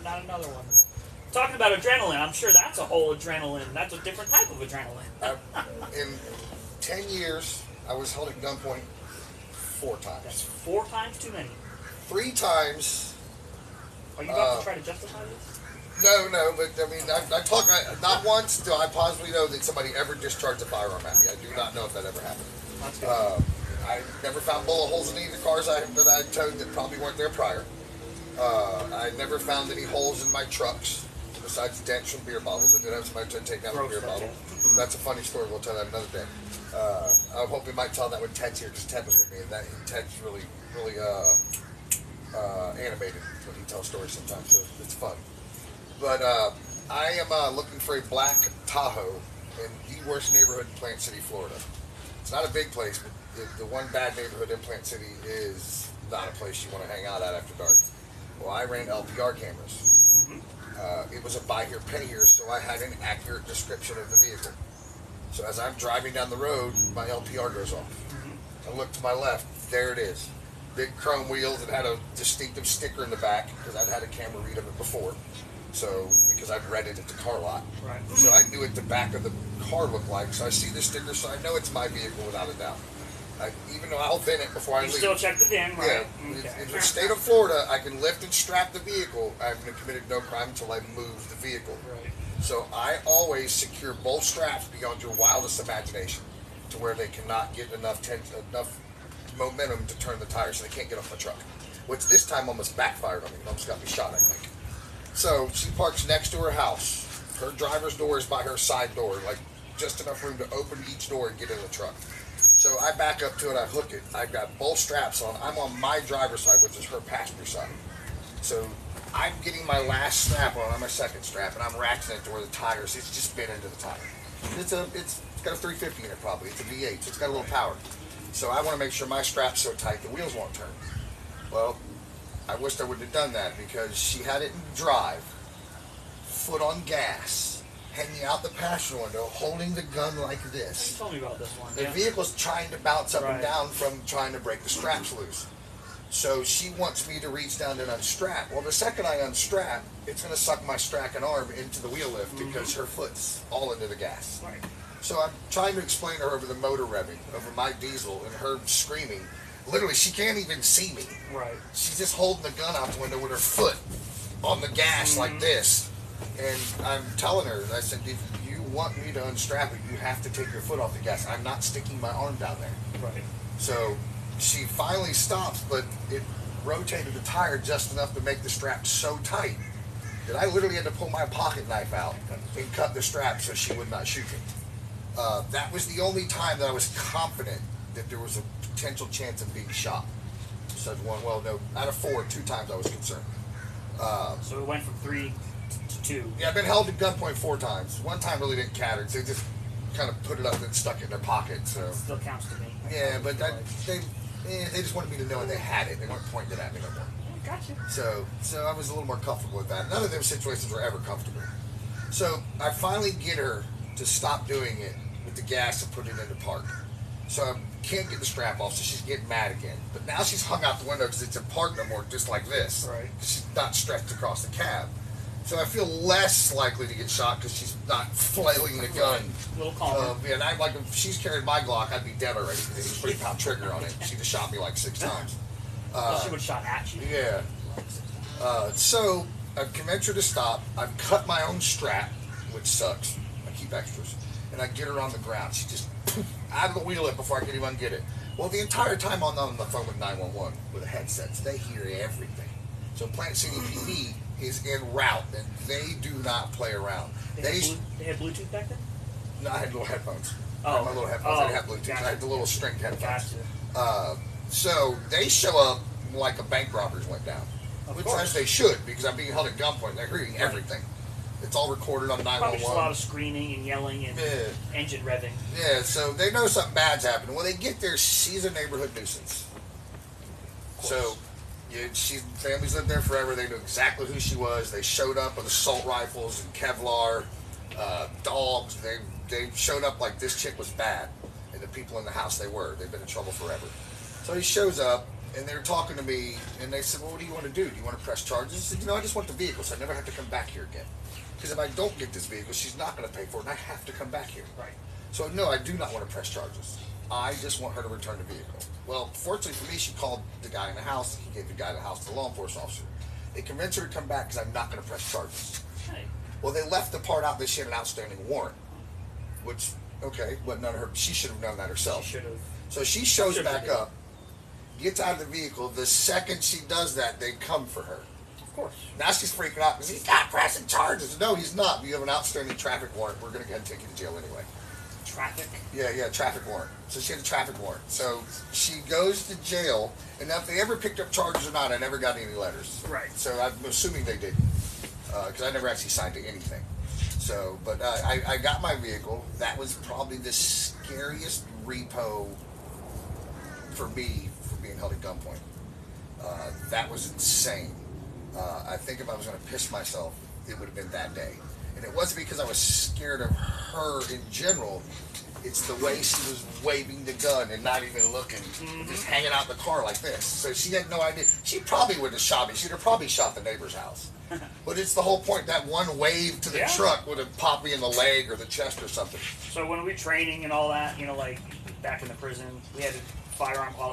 not another one. Talking about adrenaline, I'm sure that's a whole adrenaline. That's a different type of adrenaline. In 10 years, I was held at gunpoint 4 times. That's 4 times too many. 3 times. Are you about to try to justify this? No, but I mean, not once do I positively know that somebody ever discharged a firearm at me. I do not know if that ever happened. That's good. I never found bullet holes in any of the cars that I towed that probably weren't there prior. I never found any holes in my trucks besides dents from beer bottles. I did have somebody try to take down a beer bottle. That's a funny story. We'll tell that another day. I hope we might tell that when Ted's here, because Ted was with me, and Ted's really animated when he tells stories sometimes, so it's fun. But I am looking for a black Tahoe in the worst neighborhood in Plant City, Florida. It's not a big place, but the one bad neighborhood in Plant City is not a place you want to hang out at after dark. Well, I ran LPR cameras. It was a buy here, pay here, so I had an accurate description of the vehicle. So as I'm driving down the road, my LPR goes off. I look to my left, there it is. Big chrome wheels. It had a distinctive sticker in the back because I'd had a camera read of it before. So, because I'd read it at the car lot. Right. So I knew what the back of the car looked like. So I see the sticker, so I know it's my vehicle without a doubt. Even though I'll VIN it before I leave. You still check the VIN, right? Yeah. Okay. In the state of Florida, I can lift and strap the vehicle. I haven't committed no crime until I move the vehicle. Right. So I always secure both straps beyond your wildest imagination to where they cannot get enough momentum to turn the tires, so they can't get off my truck. Which this time almost backfired on me. It almost got me shot, I think. So she parks next to her house. Her driver's door is by her side door, like just enough room to open each door and get in the truck. So I back up to it, I hook it. I've got both straps on. I'm on my driver's side, which is her passenger side. So I'm getting my last strap on my second strap, and I'm ratcheting it to where the tires, it's just been into the tire. It's got a 350 in it probably. It's a V8, so it's got a little power. So I want to make sure my strap's so tight the wheels won't turn. Well, I wished I would have done that because she had it in drive, foot on gas, hanging out the passenger window, holding the gun like this. You told me about this one. The vehicle's trying to bounce up and down from trying to break the straps loose. So she wants me to reach down and unstrap. Well, the second I unstrap, it's going to suck my striking arm into the wheel lift because her foot's all into the gas. Right. So I'm trying to explain to her over the motor revving, over my diesel, and her screaming. Literally, she can't even see me. Right. She's just holding the gun out the window with her foot on the gas like this. And I'm telling her, I said, if you want me to unstrap it, you have to take your foot off the gas. I'm not sticking my arm down there. Right. So she finally stops, but it rotated the tire just enough to make the strap so tight that I literally had to pull my pocket knife out and cut the strap so she would not shoot me. That was the only time that I was confident that there was a potential chance of being shot. So well, no, out of 4, 2 times I was concerned. So it went from 3 to 2. Yeah, I've been held at gunpoint 4 times. One time really didn't cater. They just kind of put it up and stuck it in their pocket. So It still counts to me. yeah, but they just wanted me to know they had it. They weren't pointing it at me no more. Gotcha. So I was a little more comfortable with that. None of those situations were ever comfortable. So I finally get her to stop doing it with the gas and put it into park. So I can't get the strap off, so she's getting mad again. But now she's hung out the window because it's in park no more, just like this. Right. She's not stretched across the cab. So I feel less likely to get shot because she's not flailing the gun. A little calmer. And I like if she's carried my Glock, I'd be dead already because it's a 3-pound trigger on it. She'd have shot me like 6 times. She would have shot at you. Yeah. So I've convinced her to stop. I've cut my own strap, which sucks. I keep extras. And I get her on the ground. She just out of the wheel it before I can even get it. Well, the entire time I'm on the phone with 911 with a headset, so they hear everything. So Plant City PD is en route, and they do not play around. They had Bluetooth back then? No, I had little headphones. Oh. I had my little headphones. I didn't have Bluetooth. Gotcha. I had the little stringed headphones. Gotcha. So they show up like a bank robbers went down. Of Which course. as they should, because I'm being held at gunpoint. They're hearing everything. It's all recorded on 911. Probably just a lot of screaming and yelling and engine revving. Yeah, so they know something bad's happening. When they get there, she's a neighborhood nuisance. So, families lived there forever. They knew exactly who she was. They showed up with assault rifles and Kevlar, dogs. They showed up like this chick was bad, and the people in the house they were. They've been in trouble forever. So he shows up. And they're talking to me, and they said, well, what do you want to do? Do you want to press charges? I said, I just want the vehicle, so I never have to come back here again. Because if I don't get this vehicle, she's not going to pay for it, and I have to come back here. Right. So, no, I do not want to press charges. I just want her to return the vehicle. Well, fortunately for me, she called the guy in the house. He gave the guy in the house to the law enforcement officer. They convinced her to come back because I'm not going to press charges. Hey. Well, they left the part out that she had an outstanding warrant, which, okay, but none of her, she should have known that herself. She should have. So she shows back up, gets out of the vehicle. The second she does that, they come for her. Of course. Now she's freaking out because he's not pressing charges. No, he's not. You have an outstanding traffic warrant. We're going to go ahead and take you to jail anyway. Traffic? Yeah, traffic warrant. So she had a traffic warrant. So she goes to jail, and now if they ever picked up charges or not, I never got any letters. Right. So I'm assuming they didn't, because I never actually signed to anything. So, but I got my vehicle. That was probably the scariest repo for me for being held at gunpoint. That was insane. I think if I was going to piss myself, it would have been that day. And it wasn't because I was scared of her in general. It's the way she was waving the gun and not even looking, just hanging out in the car like this. So she had no idea. She probably would have shot me. She'd have probably shot the neighbor's house. But it's the whole point. That one wave to the truck would have popped me in the leg or the chest or something. So when we training and all that, like back in the prison, we had a firearm qualification.